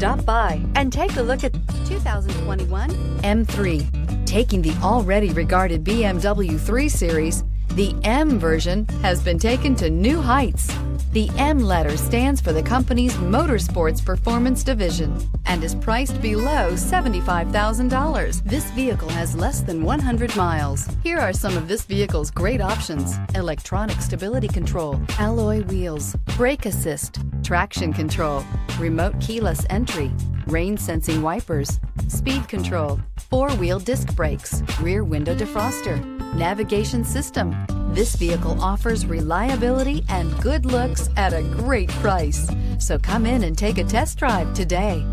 Stop by and take a look at 2021 M3. Taking the already regarded BMW 3 Series, the M version has been taken to new heights. The M letter stands for the company's Motorsports Performance Division and is priced below $75,000. This vehicle has less than 100 miles. Here are some of this vehicle's great options: electronic stability control, alloy wheels, brake assist, traction control, remote keyless entry, rain sensing wipers, speed control, four-wheel disc brakes, rear window defroster, navigation system. This vehicle offers reliability and good looks at a great price. So come in and take a test drive today.